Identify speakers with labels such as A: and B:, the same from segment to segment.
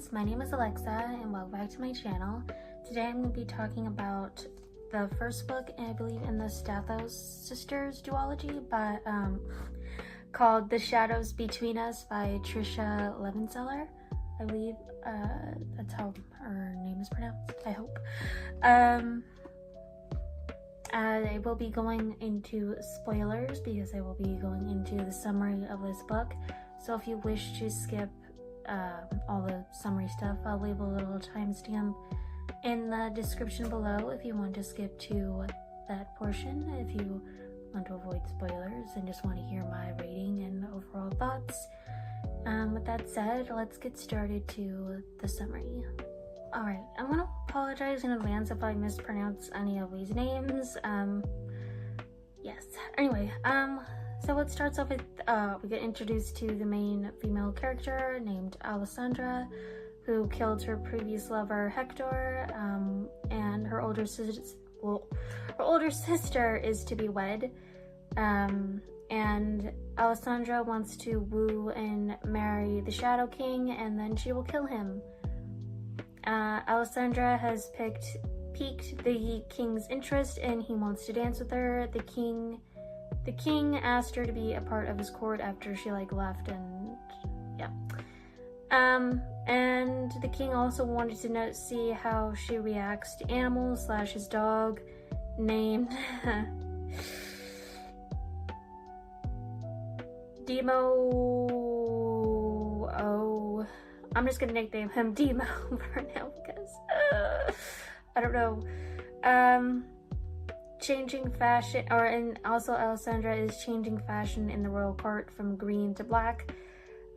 A: friends, my name is Alexa and welcome back to my channel. Today I'm going to be talking about the first book, I believe, in the Stathos Sisters duology, but called The Shadows Between Us by Trisha Levenseller. I believe that's how her name is pronounced, I hope. I will be going into spoilers because I will be going into the summary of this book. So if you wish to skip all the summary stuff, I'll leave a little timestamp in the description below if you want to skip to that portion, if you want to avoid spoilers and just want to hear my rating and overall thoughts. With that said, let's get started to the summary. Alright, I'm gonna apologize in advance if I mispronounce any of these names. Yes. Anyway, so it starts off with, we get introduced to the main female character named Alessandra, who killed her previous lover Hector, and her older sister, is to be wed, and Alessandra wants to woo and marry the Shadow King, and then she will kill him. Alessandra has piqued the king's interest, and he wants to dance with her. The king asked her to be a part of his court after she left, and yeah. And the king also wanted to see how she reacts to animals / his dog named Demo. Oh, I'm just gonna nickname him Demo for now because I don't know. Changing fashion, and also Alessandra is changing fashion in the royal court from green to black.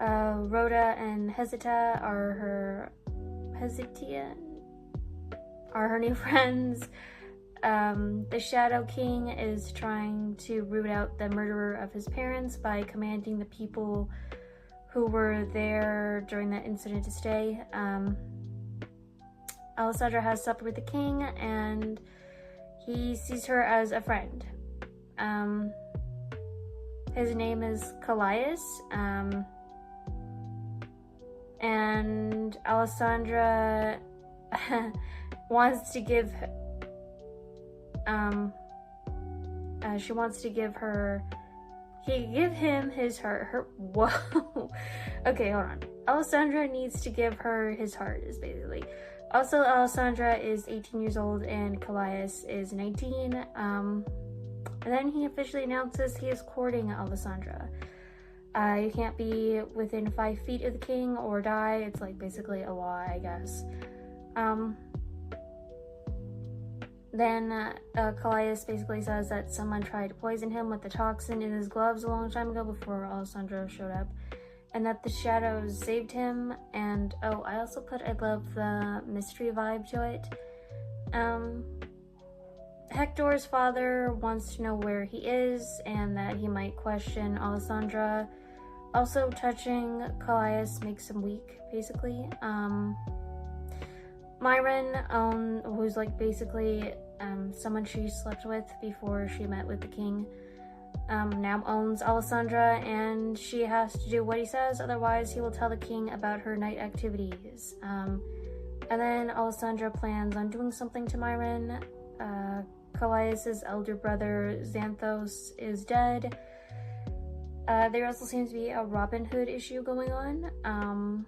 A: Rhoda and Hesita are her new friends. The Shadow King is trying to root out the murderer of his parents by commanding the people who were there during that incident to stay. Alessandra has supper with the king, and he sees her as a friend. His name is Callias, and Alessandra wants to give him his heart. Whoa. Okay, hold on. Alessandra needs to give her his heart, is basically. Also, Alessandra is 18 years old and Callias is 19. And then he officially announces he is courting Alessandra. You can't be within 5 feet of the king or die. It's basically a law, I guess. Then Callias basically says that someone tried to poison him with the toxin in his gloves a long time ago before Alessandra showed up, and that the shadows saved him. And oh, I also put I love the mystery vibe to it. Hector's father wants to know where he is and that he might question Alessandra. Also, touching Callias makes him weak, basically. Myron, who's basically someone she slept with before she met with the king, now owns Alessandra, and she has to do what he says, otherwise he will tell the king about her night activities. And then Alessandra plans on doing something to Myron. Callias' elder brother Xanthos is dead. There also seems to be a Robin Hood issue going on.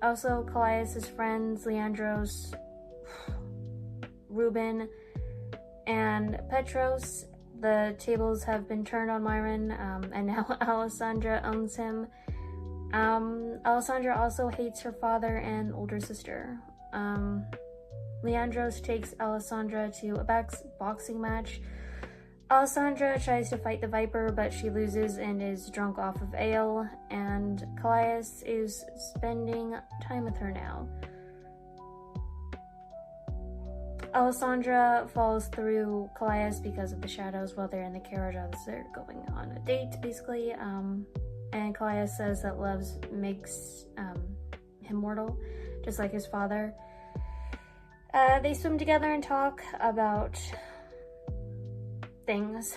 A: Also, Callias' friends Leandros, Ruben, and Petros, the tables have been turned on Myron, and now Alessandra owns him. Alessandra also hates her father and older sister. Leandros takes Alessandra to a boxing match. Alessandra tries to fight the Viper, but she loses and is drunk off of ale, and Callias is spending time with her now. Alessandra falls through Callias because of the shadows while they're in the carriage as they're going on a date, basically. And Callias says that love makes him mortal, just like his father. They swim together and talk about things.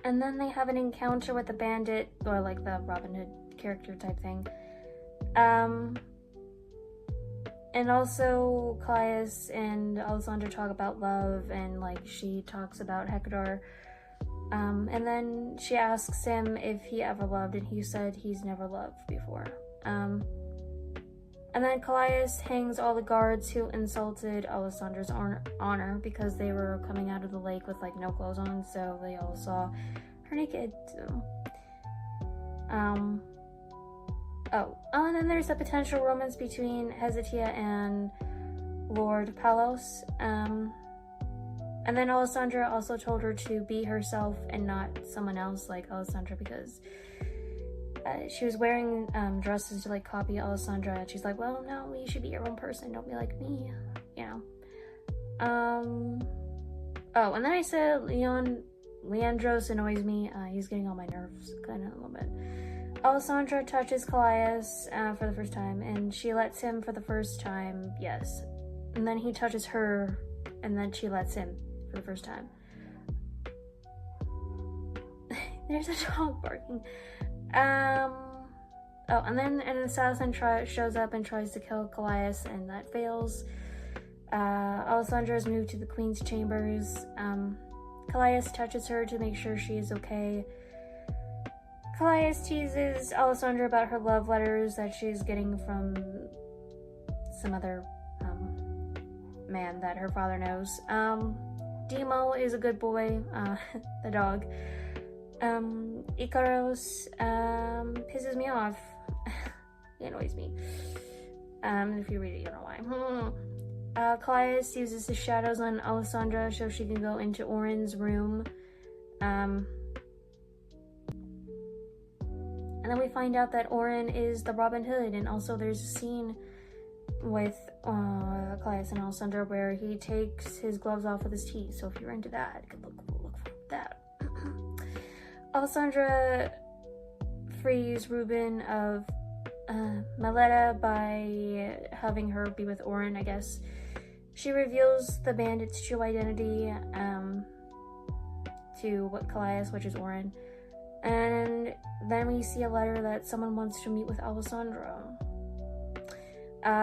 A: And then they have an encounter with the bandit, or like the Robin Hood character type thing. And also Claudius and Alessandra talk about love, and like she talks about Hector. And then she asks him if he ever loved, and he said he's never loved before. And then Claudius hangs all the guards who insulted Alessandra's honor because they were coming out of the lake with like no clothes on, so they all saw her naked. So. And then there's a potential romance between Hezekiah and Lord Palos. And then Alessandra also told her to be herself and not someone else like Alessandra, because she was wearing dresses to like copy Alessandra, and she's like, well, no, you should be your own person, don't be like me, you know. And then I said Leandros annoys me. He's getting on my nerves kind of a little bit. Alessandra touches Claudius for the first time, and she lets him for the first time, yes. And then he touches her, and then she lets him for the first time. There's a dog barking. And then an assassin shows up and tries to kill Claudius, and that fails. Alessandra is moved to the Queen's chambers. Claudius touches her to make sure she is okay. Claudius teases Alessandra about her love letters that she's getting from some other man that her father knows. Demo is a good boy, the dog. Icaros pisses me off. He annoys me. If you read it, you know why. Claudius uses his shadows on Alessandra so she can go into Oren's room. And then we find out that Oren is the Robin Hood, and also there's a scene with Claudius and Alessandra where he takes his gloves off with his teeth. So if you're into that, you can look for that. Alessandra frees Reuben of Maletta by having her be with Oren, I guess. She reveals the bandit's true identity to Claudius, which is Oren. And then we see a letter that someone wants to meet with Alessandra.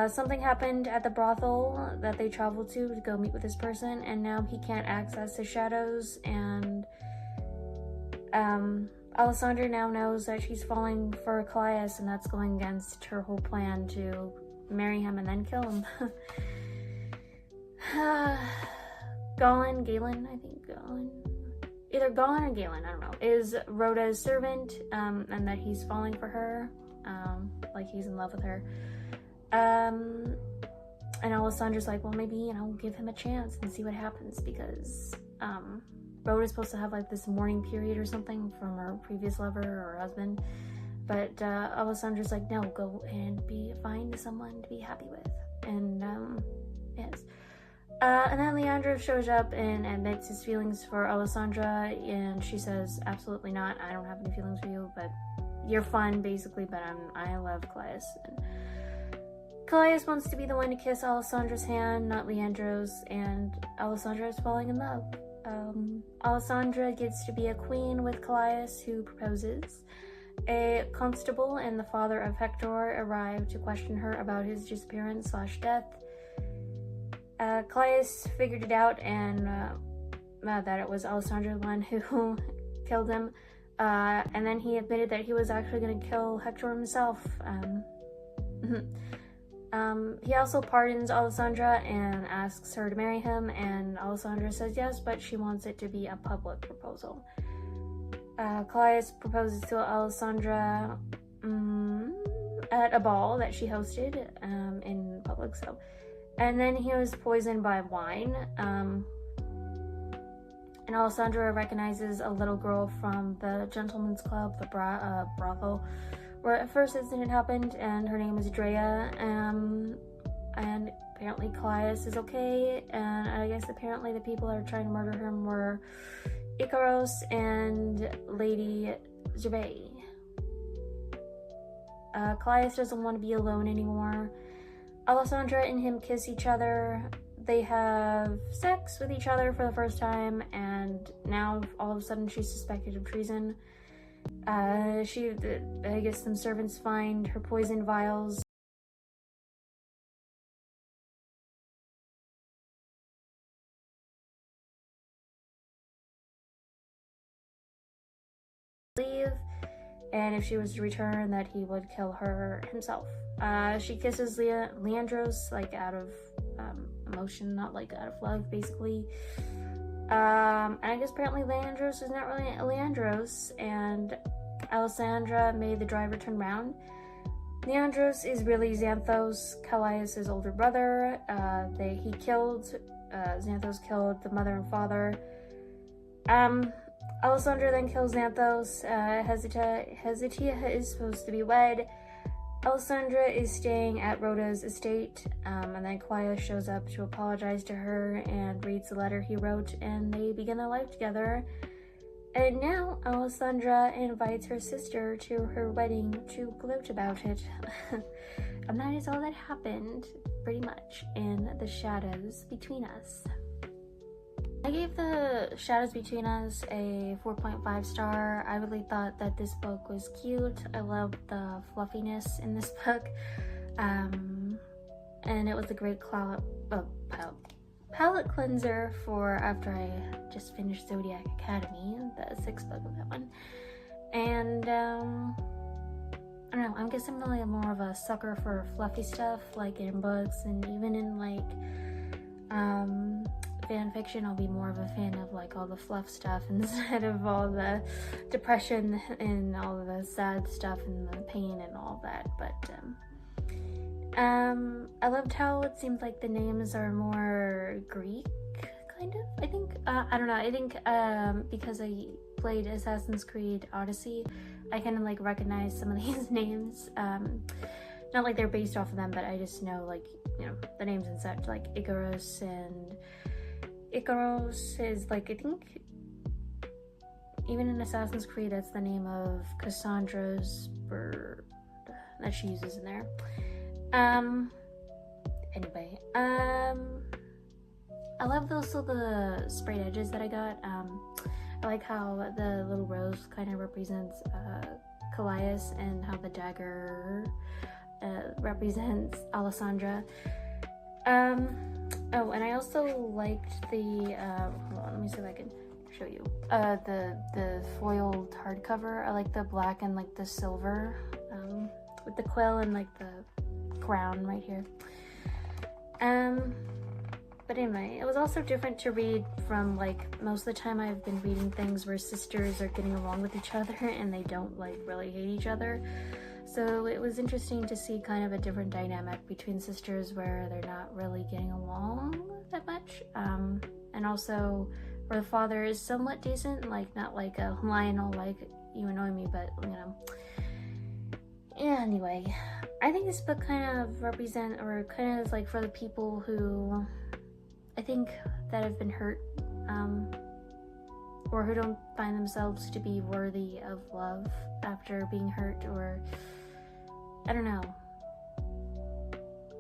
A: Something happened at the brothel that they traveled to go meet with this person, and now he can't access his shadows, and Alessandra now knows that she's falling for Claudius, and that's going against her whole plan to marry him and then kill him. Galen, I think Galen. Either Galen or Galen, I don't know, is Rhoda's servant, and that he's falling for her, like he's in love with her. And Alessandra's like, well, maybe, give him a chance and see what happens, because, Rhoda's supposed to have, like, this mourning period or something from her previous lover or husband, but, Alessandra's like, no, go and find someone to be happy with, and, yes. And then Leandro shows up and admits his feelings for Alessandra, and she says, absolutely not, I don't have any feelings for you, but you're fun, basically, but I love Claudius. And Claudius wants to be the one to kiss Alessandra's hand, not Leandro's, and Alessandra is falling in love. Alessandra gets to be a queen with Claudius, who proposes. A constable and the father of Hector arrive to question her about his disappearance/death. Claudius figured it out, and that it was Alessandra the one who killed him, and then he admitted that he was actually going to kill Hector himself. He also pardons Alessandra and asks her to marry him, and Alessandra says yes, but she wants it to be a public proposal. Claudius proposes to Alessandra at a ball that she hosted in public, so. And then he was poisoned by wine, and Alessandra recognizes a little girl from the gentleman's club, the brothel, where at first incident happened, and her name is Drea, and apparently Claudius is okay, and I guess apparently the people that are trying to murder him were Icaros and Lady Gervais. Claudius doesn't want to be alone anymore. Alessandra and him kiss each other. they have sex with each other for the first time, and now all of a sudden she's suspected of treason. I guess some servants find her poison vials. Leave, and if she was to return, that he would kill her himself. She kisses Leandros, like out of emotion, not like out of love, basically. And I guess apparently Leandros is not really Leandros, and Alessandra made the driver turn around. Leandros is really Xanthos, Callias' older brother. Xanthos killed the mother and father. Alessandra then kills Xanthos. Hezetia is supposed to be wed. Alessandra is staying at Rhoda's estate, and then Callias shows up to apologize to her and reads the letter he wrote, and they begin their life together. And now Alessandra invites her sister to her wedding to gloat about it. And that is all that happened, pretty much, in the shadows between us. I gave the Shadows Between Us a 4.5 star. I really thought that this book was cute. I loved the fluffiness in this book. And it was a great palette cleanser for after I just finished Zodiac Academy, the 6th book of that one. And I don't know, I guess I'm really more of a sucker for fluffy stuff, like in books, and even in like fan fiction. I'll be more of a fan of like all the fluff stuff instead of all the depression and all the sad stuff and the pain and all that. But I loved how it seemed like the names are more Greek, kind of. I think I don't know, I think because I played Assassin's Creed Odyssey, I kind of like recognize some of these names. Not like they're based off of them, but I just know, like, you know, the names and such, like Icarus is like, I think even in Assassin's Creed, that's the name of Cassandra's bird that she uses in there. Anyway, I love also the sprayed edges that I got. I like how the little rose kind of represents Callias, and how the dagger represents Alessandra. Oh, and I also liked the hold on, let me see if I can show you the foiled hardcover. I like the black and like the silver with the quill and like the crown right here. But anyway, it was also different to read from, like, most of the time I've been reading things where sisters are getting along with each other and they don't like really hate each other. So it was interesting to see kind of a different dynamic between sisters where they're not really getting along that much. And also where the father is somewhat decent, like not like a Lionel, like, you annoy me, but you know. Yeah, anyway, I think this book kind of represents, or kind of is like for the people who I think that have been hurt, or who don't find themselves to be worthy of love after being hurt, or I don't know.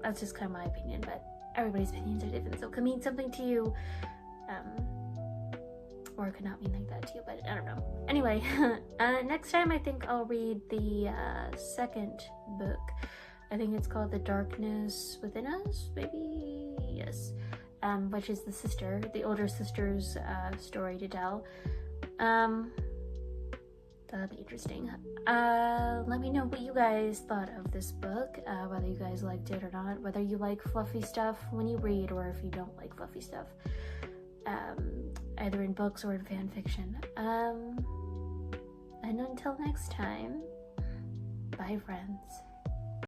A: That's just kind of my opinion, but everybody's opinions are different, so it could mean something to you, or it could not mean like that to you, but I don't know. Anyway, next time I think I'll read the second book. I think it's called The Darkness Within Us, maybe? Yes. Which is the older sister's story to tell. That'll be interesting. Let me know what you guys thought of this book, whether you guys liked it or not, whether you like fluffy stuff when you read, or if you don't like fluffy stuff, either in books or in fan fiction. And until next time, bye friends.